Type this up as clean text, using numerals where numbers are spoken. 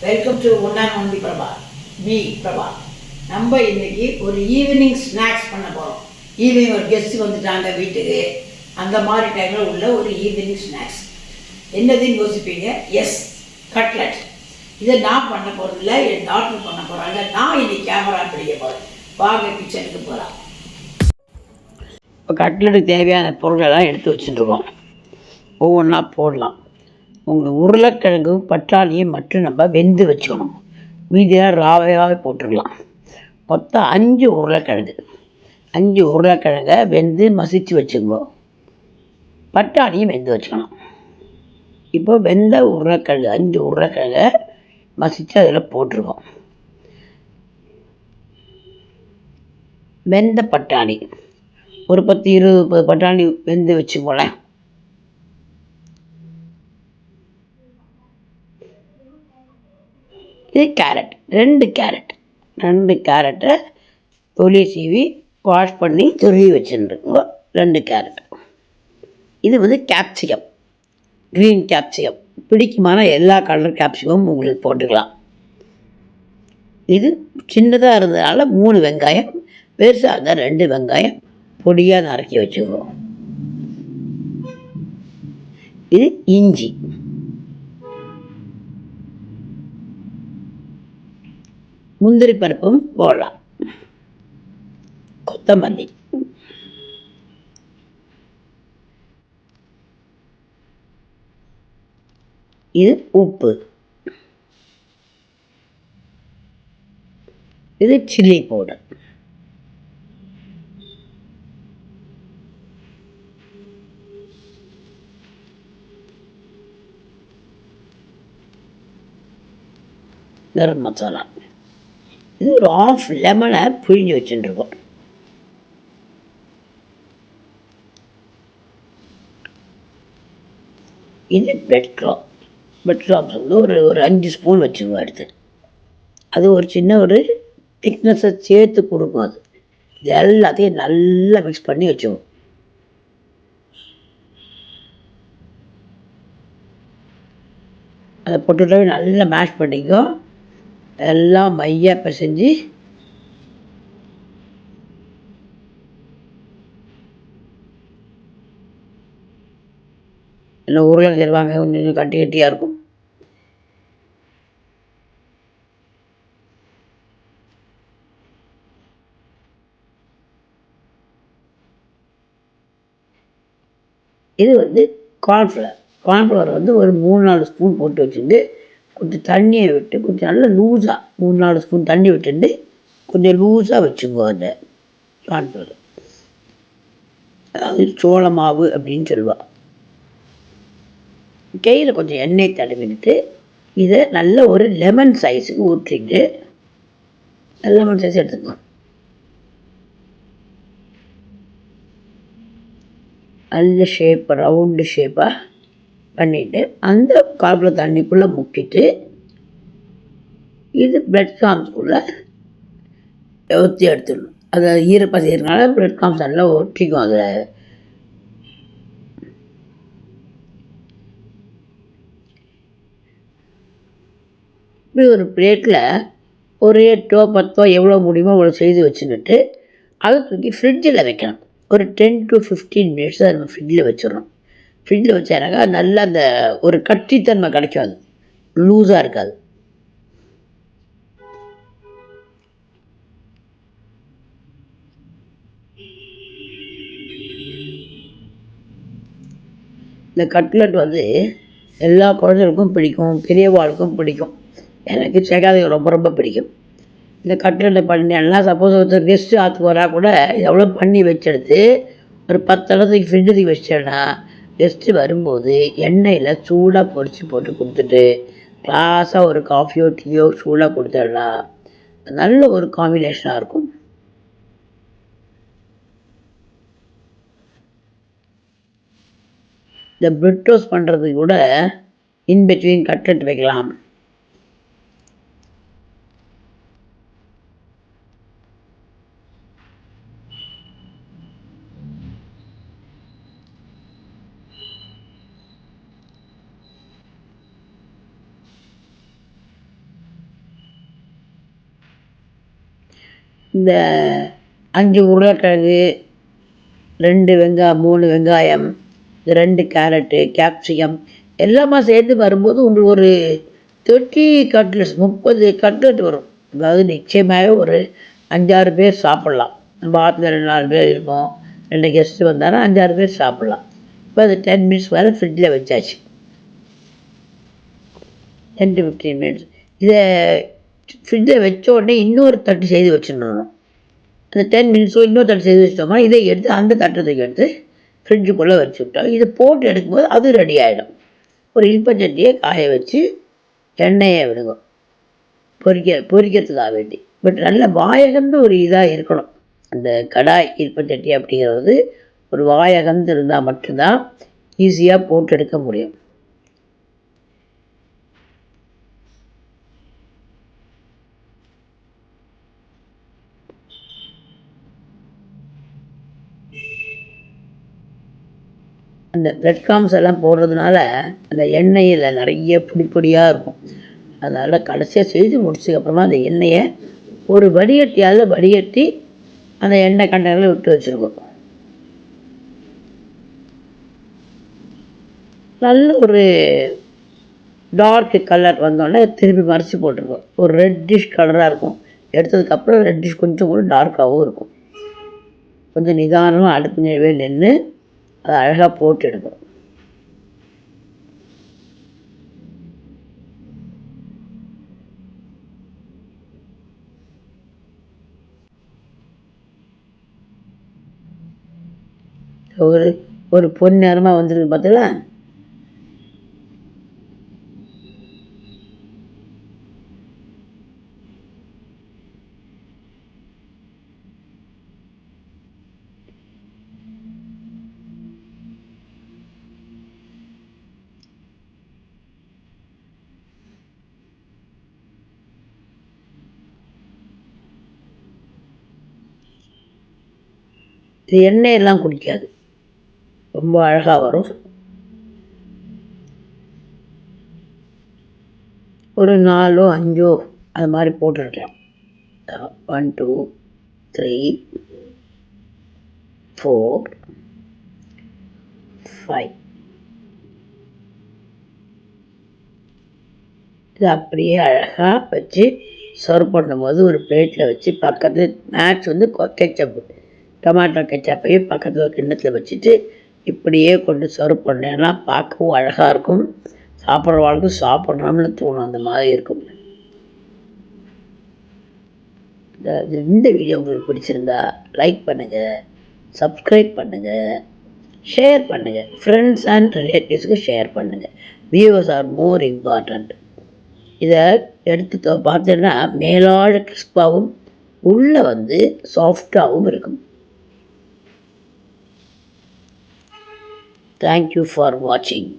Welcome to one and only Prabha. P Prabha. நம்ம இன்னைக்கு ஒரு ஈவினிங் ஸ்நாக்ஸ் பண்ண போகிறோம். ஈவினிங் ஒரு கெஸ்ட்டு வந்துட்டாங்க வீட்டுக்கு, அந்த மாதிரி டைமில் உள்ள ஒரு ஈவினிங் ஸ்நாக்ஸ் என்னதுன்னு யோசிப்பீங்க. Yes, cutlet. இதை நான் பண்ண போகிறதில்ல, என் டாக்டர் பண்ண போகிறாங்க. நான் இன்னைக்கு கேமரா பிடிக்க போகிறேன். வாங்க கிச்சனுக்கு போகலாம். இப்போ கட்லட்டுக்கு தேவையான பொருளெல்லாம் எடுத்து வச்சுட்டுருக்கோம். ஒவ்வொன்றா போடலாம். உங்கள் உருளைக்கிழங்கும் பட்டாணியும் மட்டும் நம்ம வெந்து வச்சுக்கணும். மீதியாக ராவையாகவே போட்டுடலாம். மொத்தம் 5 உருளைக்கிழங்கு. 5 உருளைக்கிழங்கை வெந்து மசித்து வச்சுக்கோ. பட்டாணியும் வெந்து வச்சுக்கணும். இப்போ வெந்த உருளைக்கிழங்கு 5 உருளைக்கிழங்கை மசித்து அதில் போட்டிருக்கோம். வெந்த பட்டாணி ஒரு 10-20 பட்டாணி வெந்து வச்சுக்கோங்களேன். இது கேரட், 2 கேரட்டை தொலி சீவி வாஷ் பண்ணி துருவி வச்சுருக்கோங்க. 2 கேரட். இது கேப்சிகம், க்ரீன் கேப்சிகம். பிடிக்குமான எல்லா கலர் கேப்சிகமும் உங்களுக்கு போட்டுக்கலாம். இது சின்னதாக இருந்ததுனால 3 வெங்காயம், பெருசாக இருந்தால் 2 வெங்காயம் பொடியாக நறுக்கி வச்சுக்குவோம். இது இஞ்சி, முந்திரி பருப்பும் போடலாம். கொத்தமல்லி, இது உப்பு, இது சில்லி பவுடர். கரம் மசாலா. இது ஒரு 1/2 லெமனை பிழிஞ்சு வச்சுட்டுருக்கோம். இது பிரெட் க்ராம்ஸ் ஒரு 5 ஸ்பூன் வச்சுக்குவோம் எடுத்து. அது ஒரு சின்ன ஒரு திக்னஸை சேர்த்து கொடுக்கும். அது இது எல்லாத்தையும் நல்லா மிக்ஸ் பண்ணி வச்சுக்குவோம். அதை போட்டுட்டாவே நல்லா மேஷ் பண்ணிக்கோ. எல்லாம் மையாக பிசைஞ்சு இல்லை உருளைக்கிழங்கு தருவாங்க, கொஞ்சம் கட்டி கட்டியாக இருக்கும். இது கார்ன்ஃப்ளவர் ஒரு 3-4 ஸ்பூன் போட்டு வச்சுட்டு கொஞ்சம் தண்ணியை விட்டு கொஞ்சம் நல்லா லூஸாக 3-4 ஸ்பூன் தண்ணி விட்டுட்டு கொஞ்சம் லூஸாக வச்சுக்குவோம். அந்த கார்ன்ஃப்ளவர், அதாவது சோள மாவு அப்படின்னு சொல்லுவாள். கையில் கொஞ்சம் எண்ணெய் தடவிட்டு இதை நல்ல ஒரு லெமன் சைஸுக்கு ஊற்றிட்டு லெமன் சைஸ் எடுத்துக்கோ. நல்ல ரவுண்டு ஷேப்பாக பண்ணிவிட்டு அந்த கார்ன்ஃப்ளவர் தண்ணிக்குள்ளே முக்கிட்டு இது பிரெட் க்ராம்ஸ்குள்ளே ஊற்றி எடுத்துடணும். அதை ஈரப்பசைகிறதுனால பிரெட் க்ராம்ஸ் நல்லா ஒட்டிக்கும். அதில் இப்படி ஒரு பிளேட்டில் ஒரு 8-10 எவ்வளோ முடியுமோ அவ்வளோ செய்து வச்சுக்கிட்டு அதை தூக்கி ஃப்ரிட்ஜில் வைக்கணும். ஒரு 10 to 15 மினிட்ஸ் அதை நம்ம ஃப்ரிட்ஜில் வச்சிடணும். ஃப்ரிட்ஜில் வச்சானாக்கா நல்லா அந்த ஒரு கட்டித்தன்மை கிடைக்கும். அது லூஸாக இருக்காது. இந்த கட்லட் எல்லா குழந்தைகளுக்கும் பிடிக்கும், பெரியவாளுக்கும் பிடிக்கும். எனக்கு சேகாது ரொம்ப ரொம்ப பிடிக்கும். இந்த கட்லட்டை பண்ணேன்னா சப்போஸ் ஒருத்தர் கெஸ்ட்டு ஆற்றுக்கு வரா கூட எவ்வளோ பண்ணி வச்செடுத்து ஒரு 10 இடத்துக்கு ஃப்ரிட்ஜுக்கு வச்சிட்டேன்னா கெஸ்ட்டு வரும்போது எண்ணெயில் சூடாக பொரித்து போட்டு கொடுத்துட்டு கிளாஸாக ஒரு காஃபியோ டீயோ சூடாக கொடுத்துடனா நல்ல ஒரு காம்பினேஷனாக இருக்கும். இந்த பிரெட் டோஸ்ட் பண்ணுறதுக்கு கூட இன்பிட்வீன் கட்லட் வைக்கலாம். இந்த 5 உருளைக்கிழங்கு, 3 வெங்காயம், 2 கேரட்டு, கேப்சிகம் எல்லாமே சேர்ந்து வரும்போது உங்களுக்கு ஒரு 30 கட்லெட்ஸ் 30 கட்லெட் வரும். அதாவது நிச்சயமாகவே ஒரு 5-6 பேர் சாப்பிட்லாம். நம்ம ஆற்றுல 2-4 பேர் இருக்கோம், 2 கெஸ்ட்டு வந்தாலும் 5-6 பேர் சாப்பிட்லாம். இப்போ அது 10 மினிட்ஸ் வரை ஃப்ரிட்ஜில் வச்சாச்சு. 10 to 15 மினிட்ஸ். இதை ஃப்ரிட்ஜில் வச்ச உடனே இன்னொரு தட்டு செய்து வச்சுடணும். அந்த 10 மினிட்ஸோ இன்னொரு தட்டு செய்து வச்சிட்டோம்னா இதை எடுத்து அந்த தட்டத்துக்கு எடுத்து ஃப்ரிட்ஜுக்குள்ளே வச்சு விட்டோம். இதை போட்டு எடுக்கும்போது அது ரெடி ஆகிடும். ஒரு இல்பச்சட்டியை காய வச்சு எண்ணெயை விடுங்க பொரிக்கிறதுக்காக வேண்டி. பட் நல்ல வாயகந்த ஒரு இதாக இருக்கணும். அந்த கடாய் இல்பச்சட்டி அப்படிங்கிறது ஒரு வாயகந்து இருந்தால் மட்டும்தான் ஈஸியாக போட்டு எடுக்க முடியும். அந்த பிரெட் கிராம்ஸ் எல்லாம் போடுறதுனால அந்த எண்ணெயில் நிறைய பொடியாக இருக்கும். அதனால் கடைசியாக செய்து முடிச்சதுக்கப்புறமா அந்த எண்ணெயை ஒரு வடிகட்டியால் வடிகட்டி அந்த எண்ணெய் கண்டனில் விட்டு வச்சுருக்கோம். நல்ல ஒரு டார்க் கலர் வந்தோடனே திருப்பி மறைச்சி போட்டிருக்கோம். ஒரு ரெட்டிஷ் கலராக இருக்கும். எடுத்ததுக்கப்புறம் ரெட்டிஷ் கொஞ்சம் கூட டார்க்காகவும் இருக்கும். கொஞ்சம் நிதானமாக அடுப்பு நிலவே நின்று அதை அழகாக போட்டு எடுக்கணும். ஒரு பொன் நேரமாக வந்துருக்கு பார்த்தீங்களா? இது எண்ணெயெல்லாம் குடிக்காது, ரொம்ப அழகாக வரும். ஒரு 4 5 அது மாதிரி போட்டுருக்கேன். 1 2 3 4 5. இது அப்படியே அழகாக வச்சு சர்வ் பண்ணும்போது ஒரு பிளேட்டில் வச்சு பக்கத்து ஸ்நாக்ஸ் வந்து கெச்சப்பு, டொமேட்டோ கெச்சப்பையும் பக்கத்தில் ஒரு கிண்ணத்தில் வச்சுட்டு இப்படியே கொண்டு சர்வ் பண்ணேன்னா பார்க்கவும் அழகாக இருக்கும். சாப்பிட்றவாளுக்கும் சாப்பிட்றோம்னு தோணும். அந்த மாதிரி இருக்கும். இந்த வீடியோ உங்களுக்கு பிடிச்சிருந்தா லைக் பண்ணுங்கள், சப்ஸ்கிரைப் பண்ணுங்கள், ஷேர் பண்ணுங்கள். ஃப்ரெண்ட்ஸ் அண்ட் ரிலேட்டிவ்ஸுக்கு ஷேர் பண்ணுங்கள். Viewers are more important. இதை எடுத்து பார்த்தீங்கன்னா மேலாழ கிறிஸ்பாகவும் உள்ளே வந்து சாஃப்டாகவும் இருக்கும். தேங்க்யூ ஃபார் வாட்சிங்.